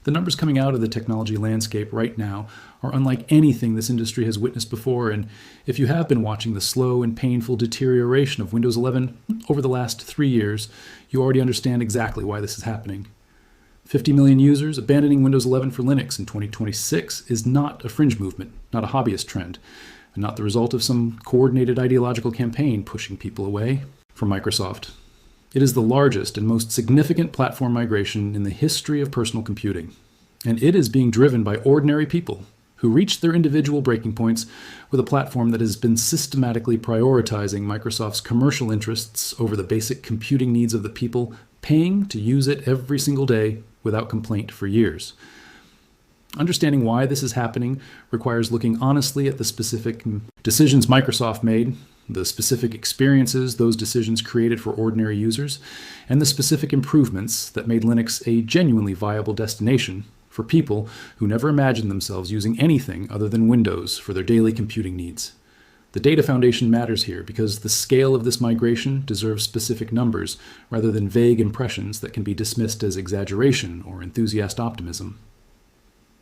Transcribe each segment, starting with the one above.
The numbers coming out of the technology landscape right now are unlike anything this industry has witnessed before, and if you have been watching the slow and painful deterioration of Windows 11 over the last 3 years, you already understand exactly why this is happening. 50 million users abandoning Windows 11 for Linux in 2026 is not a fringe movement, not a hobbyist trend, and not the result of some coordinated ideological campaign pushing people away from Microsoft. It is the largest and most significant platform migration in the history of personal computing, and it is being driven by ordinary people who reached their individual breaking points with a platform that has been systematically prioritizing Microsoft's commercial interests over the basic computing needs of the people paying to use it every single day without complaint for years. Understanding why this is happening requires looking honestly at the specific decisions Microsoft made, the specific experiences those decisions created for ordinary users, and the specific improvements that made Linux a genuinely viable destination for people who never imagined themselves using anything other than Windows for their daily computing needs. The data foundation matters here because the scale of this migration deserves specific numbers rather than vague impressions that can be dismissed as exaggeration or enthusiast optimism.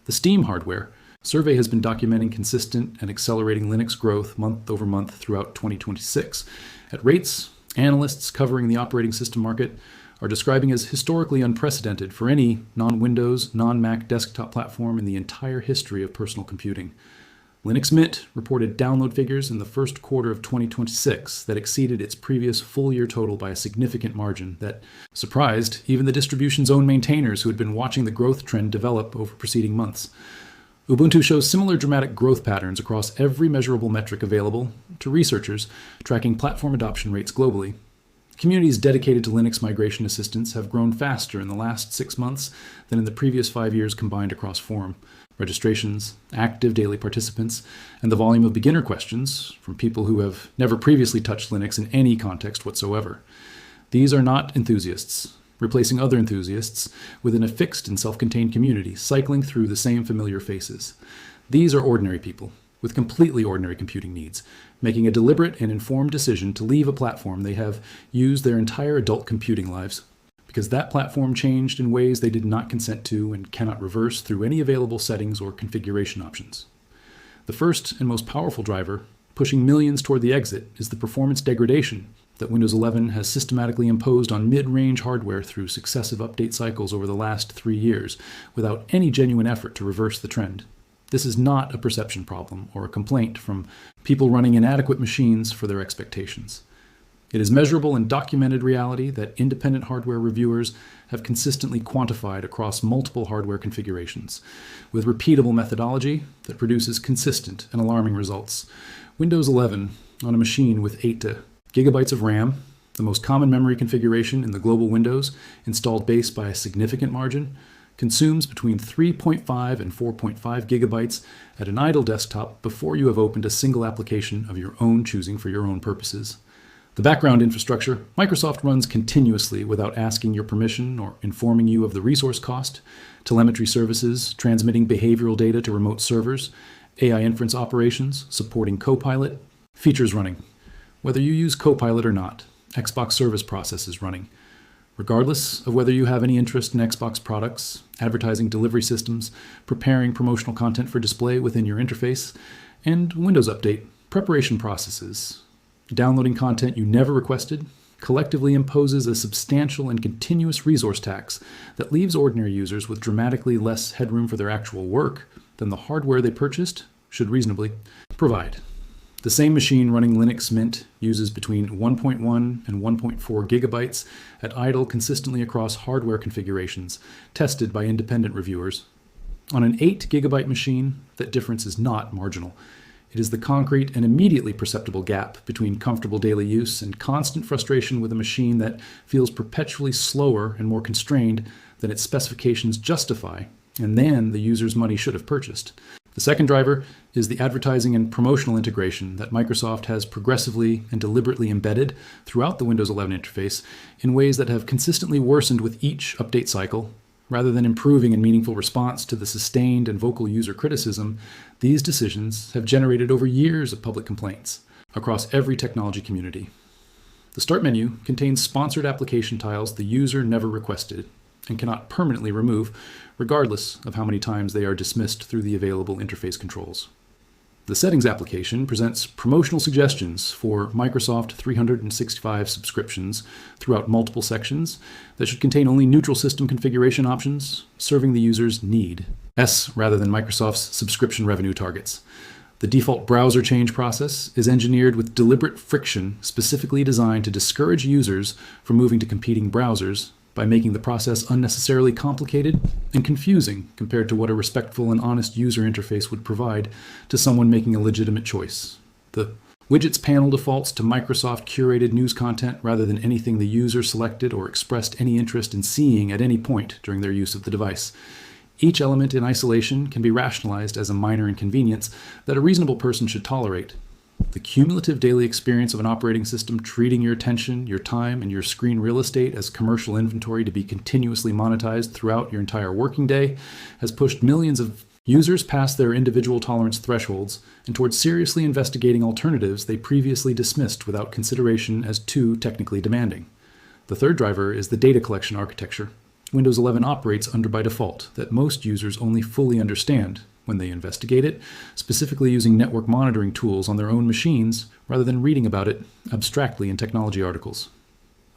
The Steam hardware survey has been documenting consistent and accelerating Linux growth month over month throughout 2026 at rates analysts covering the operating system market are describing as historically unprecedented for any non-Windows, non-Mac desktop platform in the entire history of personal computing. Linux Mint reported download figures in the first quarter of 2026 that exceeded its previous full-year total by a significant margin that surprised even the distribution's own maintainers who had been watching the growth trend develop over preceding months. Ubuntu shows similar dramatic growth patterns across every measurable metric available to researchers tracking platform adoption rates globally. Communities dedicated to Linux migration assistance have grown faster in the last 6 months than in the previous 5 years combined across forum, registrations, active daily participants, and the volume of beginner questions from people who have never previously touched Linux in any context whatsoever. These are not enthusiasts, replacing other enthusiasts within a fixed and self-contained community, cycling through the same familiar faces. These are ordinary people with completely ordinary computing needs, making a deliberate and informed decision to leave a platform they have used their entire adult computing lives, because that platform changed in ways they did not consent to and cannot reverse through any available settings or configuration options. The first and most powerful driver, pushing millions toward the exit, is the performance degradation that Windows 11 has systematically imposed on mid-range hardware through successive update cycles over the last 3 years, without any genuine effort to reverse the trend. This is not a perception problem or a complaint from people running inadequate machines for their expectations. It is measurable and documented reality that independent hardware reviewers have consistently quantified across multiple hardware configurations, with repeatable methodology that produces consistent and alarming results. Windows 11 on a machine with 8 gigabytes of RAM, the most common memory configuration in the global Windows, installed base by a significant margin, consumes between 3.5 and 4.5 gigabytes at an idle desktop before you have opened a single application of your own choosing for your own purposes. The background infrastructure Microsoft runs continuously without asking your permission or informing you of the resource cost, telemetry services, transmitting behavioral data to remote servers, AI inference operations, supporting Copilot, features running. Whether you use Copilot or not, Xbox service process is running. Regardless of whether you have any interest in Xbox products, advertising delivery systems, preparing promotional content for display within your interface, and Windows Update preparation processes, downloading content you never requested collectively imposes a substantial and continuous resource tax that leaves ordinary users with dramatically less headroom for their actual work than the hardware they purchased should reasonably provide. The same machine running Linux Mint uses between 1.1 and 1.4 gigabytes at idle consistently across hardware configurations tested by independent reviewers. On an 8 gigabyte machine, that difference is not marginal. It is the concrete and immediately perceptible gap between comfortable daily use and constant frustration with a machine that feels perpetually slower and more constrained than its specifications justify, and than the user's money should have purchased. The second driver is the advertising and promotional integration that Microsoft has progressively and deliberately embedded throughout the Windows 11 interface in ways that have consistently worsened with each update cycle. Rather than improving in meaningful response to the sustained and vocal user criticism, these decisions have generated over years of public complaints across every technology community. The Start menu contains sponsored application tiles the user never requested, and cannot permanently remove, regardless of how many times they are dismissed through the available interface controls. The Settings application presents promotional suggestions for Microsoft 365 subscriptions throughout multiple sections that should contain only neutral system configuration options, serving the user's need, rather than Microsoft's subscription revenue targets. The default browser change process is engineered with deliberate friction specifically designed to discourage users from moving to competing browsers by making the process unnecessarily complicated and confusing compared to what a respectful and honest user interface would provide to someone making a legitimate choice. The Widgets panel defaults to Microsoft curated news content rather than anything the user selected or expressed any interest in seeing at any point during their use of the device. Each element in isolation can be rationalized as a minor inconvenience that a reasonable person should tolerate. The cumulative daily experience of an operating system treating your attention, your time, and your screen real estate as commercial inventory to be continuously monetized throughout your entire working day has pushed millions of users past their individual tolerance thresholds and towards seriously investigating alternatives they previously dismissed without consideration as too technically demanding. The third driver is the data collection architecture Windows 11 operates under by default that most users only fully understand when they investigate it, specifically using network monitoring tools on their own machines rather than reading about it abstractly in technology articles.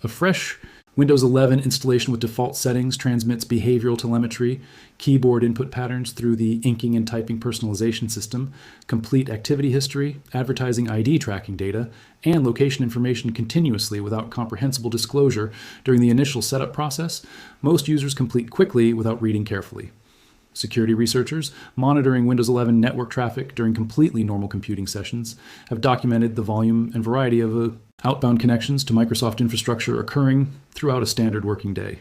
A fresh Windows 11 installation with default settings transmits behavioral telemetry, keyboard input patterns through the inking and typing personalization system, complete activity history, advertising ID tracking data, and location information continuously without comprehensible disclosure during the initial setup process. Most users complete quickly without reading carefully. Security researchers monitoring Windows 11 network traffic during completely normal computing sessions have documented the volume and variety of outbound connections to Microsoft infrastructure occurring throughout a standard working day.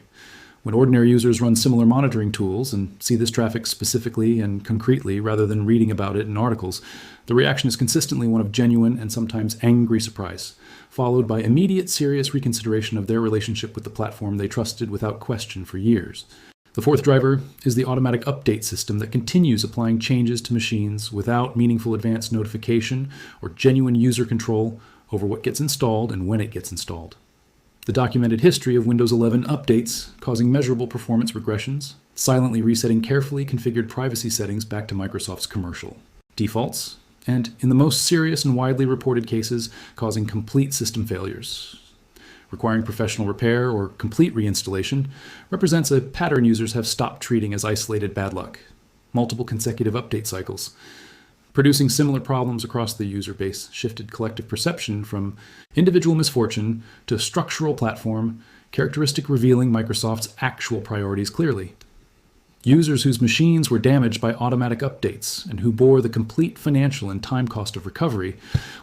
When ordinary users run similar monitoring tools and see this traffic specifically and concretely rather than reading about it in articles, the reaction is consistently one of genuine and sometimes angry surprise, followed by immediate serious reconsideration of their relationship with the platform they trusted without question for years. The fourth driver is the automatic update system that continues applying changes to machines without meaningful advanced notification or genuine user control over what gets installed and when it gets installed. The documented history of Windows 11 updates causing measurable performance regressions, silently resetting carefully configured privacy settings back to Microsoft's commercial defaults, and in the most serious and widely reported cases, causing complete system failures. Requiring professional repair or complete reinstallation represents a pattern users have stopped treating as isolated bad luck. Multiple consecutive update cycles, producing similar problems across the user base, shifted collective perception from individual misfortune to structural platform, characteristic revealing Microsoft's actual priorities clearly. Users whose machines were damaged by automatic updates and who bore the complete financial and time cost of recovery,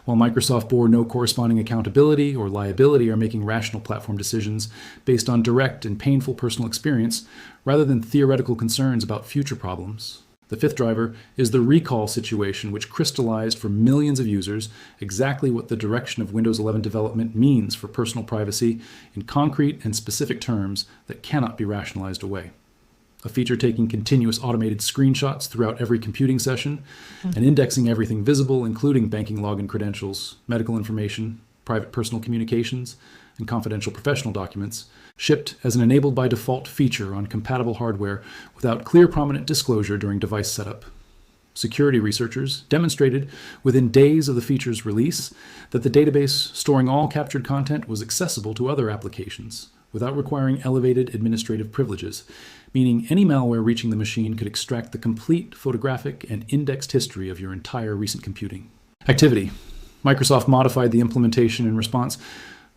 while Microsoft bore no corresponding accountability or liability, are making rational platform decisions based on direct and painful personal experience rather than theoretical concerns about future problems. The fifth driver is the recall situation, which crystallized for millions of users exactly what the direction of Windows 11 development means for personal privacy in concrete and specific terms that cannot be rationalized away. A feature taking continuous automated screenshots throughout every computing session and indexing everything visible, including banking login credentials, medical information, private personal communications, and confidential professional documents, shipped as an enabled by default feature on compatible hardware without clear prominent disclosure during device setup. Security researchers demonstrated within days of the feature's release that the database storing all captured content was accessible to other applications without requiring elevated administrative privileges, meaning any malware reaching the machine could extract the complete photographic and indexed history of your entire recent computing activity. Microsoft modified the implementation in response,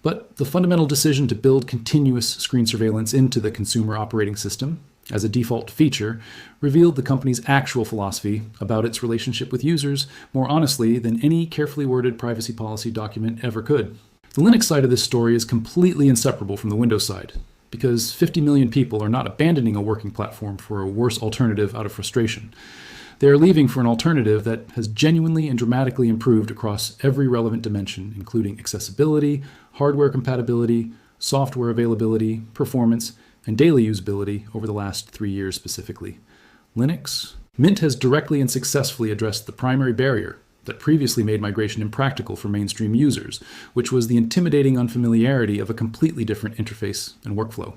but the fundamental decision to build continuous screen surveillance into the consumer operating system as a default feature revealed the company's actual philosophy about its relationship with users more honestly than any carefully worded privacy policy document ever could. The Linux side of this story is completely inseparable from the Windows side, because 50 million people are not abandoning a working platform for a worse alternative out of frustration. They are leaving for an alternative that has genuinely and dramatically improved across every relevant dimension, including accessibility, hardware compatibility, software availability, performance, and daily usability over the last 3 years specifically. Mint has directly and successfully addressed the primary barrier that previously made migration impractical for mainstream users, which was the intimidating unfamiliarity of a completely different interface and workflow.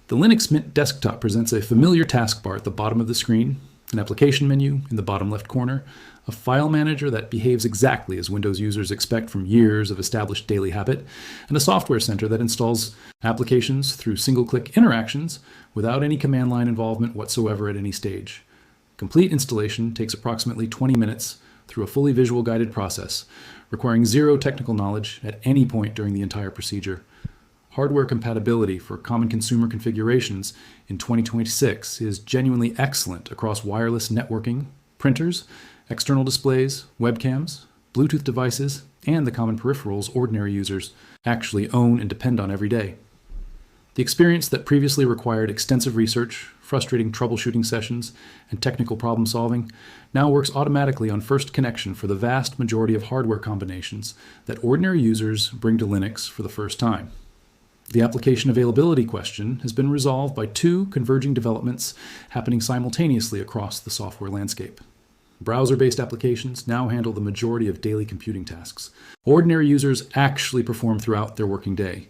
The Linux Mint desktop presents a familiar taskbar at the bottom of the screen, an application menu in the bottom left corner, a file manager that behaves exactly as Windows users expect from years of established daily habit, and a software center that installs applications through single-click interactions without any command line involvement whatsoever at any stage. Complete installation takes approximately 20 minutes through a fully visual guided process, requiring zero technical knowledge at any point during the entire procedure. Hardware compatibility for common consumer configurations in 2026 is genuinely excellent across wireless networking, printers, external displays, webcams, Bluetooth devices, and the common peripherals ordinary users actually own and depend on every day. The experience that previously required extensive research, frustrating troubleshooting sessions, and technical problem solving now works automatically on first connection for the vast majority of hardware combinations that ordinary users bring to Linux for the first time. The application availability question has been resolved by two converging developments happening simultaneously across the software landscape. Browser-based applications now handle the majority of daily computing tasks. Ordinary users actually perform throughout their working day.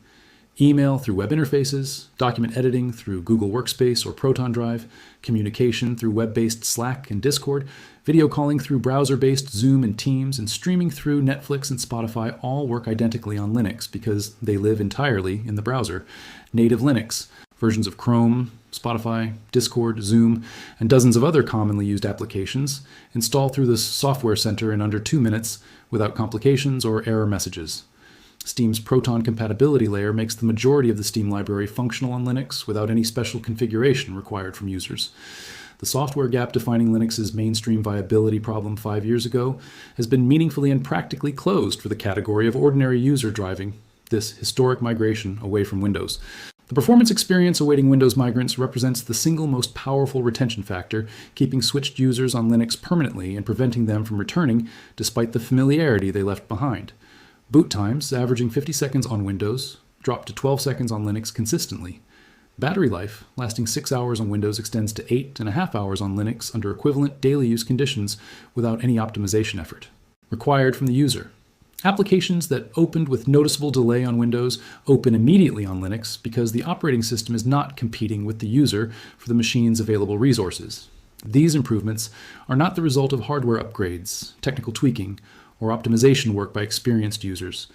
Email through web interfaces, document editing through Google Workspace or Proton Drive, communication through web-based Slack and Discord, video calling through browser-based Zoom and Teams, and streaming through Netflix and Spotify all work identically on Linux because they live entirely in the browser. Native Linux, versions of Chrome, Spotify, Discord, Zoom, and dozens of other commonly used applications install through the Software Center in under 2 minutes without complications or error messages. Steam's Proton compatibility layer makes the majority of the Steam library functional on Linux without any special configuration required from users. The software gap defining Linux's mainstream viability problem 5 years ago has been meaningfully and practically closed for the category of ordinary user driving this historic migration away from Windows. The performance experience awaiting Windows migrants represents the single most powerful retention factor, keeping switched users on Linux permanently and preventing them from returning despite the familiarity they left behind. Boot times, averaging 50 seconds on Windows, drop to 12 seconds on Linux consistently. Battery life, lasting 6 hours on Windows, extends to 8.5 hours on Linux under equivalent daily use conditions without any optimization effort. Required from the user. Applications that opened with noticeable delay on Windows open immediately on Linux because the operating system is not competing with the user for the machine's available resources. These improvements are not the result of hardware upgrades, technical tweaking, or optimization work by experienced users.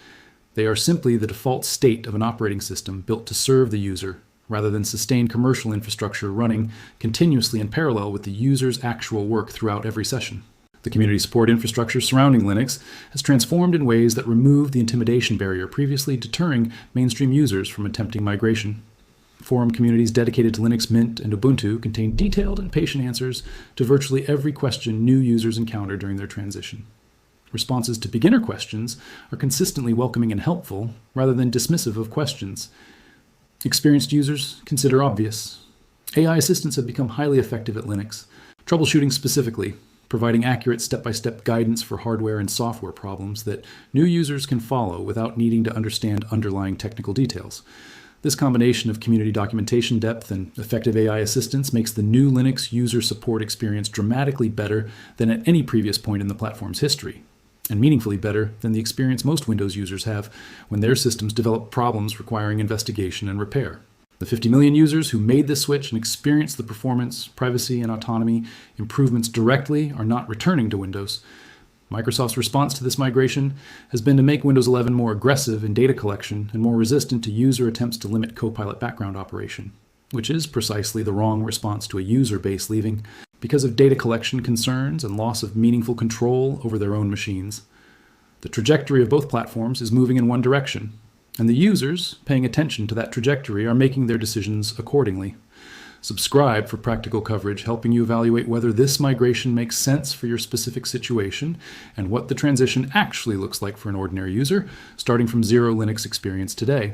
They are simply the default state of an operating system built to serve the user, rather than sustain commercial infrastructure running continuously in parallel with the user's actual work throughout every session. The community support infrastructure surrounding Linux has transformed in ways that remove the intimidation barrier previously deterring mainstream users from attempting migration. Forum communities dedicated to Linux Mint and Ubuntu contain detailed and patient answers to virtually every question new users encounter during their transition. Responses to beginner questions are consistently welcoming and helpful, rather than dismissive of questions. Experienced users consider obvious. AI assistants have become highly effective at Linux, troubleshooting specifically, providing accurate step-by-step guidance for hardware and software problems that new users can follow without needing to understand underlying technical details. This combination of community documentation depth and effective AI assistance makes the new Linux user support experience dramatically better than at any previous point in the platform's history, and meaningfully better than the experience most Windows users have when their systems develop problems requiring investigation and repair. The 50 million users who made this switch and experienced the performance, privacy, and autonomy improvements directly are not returning to Windows. Microsoft's response to this migration has been to make Windows 11 more aggressive in data collection and more resistant to user attempts to limit Copilot background operation, which is precisely the wrong response to a user base leaving because of data collection concerns and loss of meaningful control over their own machines. The trajectory of both platforms is moving in one direction, and the users paying attention to that trajectory are making their decisions accordingly. Subscribe for practical coverage, helping you evaluate whether this migration makes sense for your specific situation and what the transition actually looks like for an ordinary user, starting from zero Linux experience today.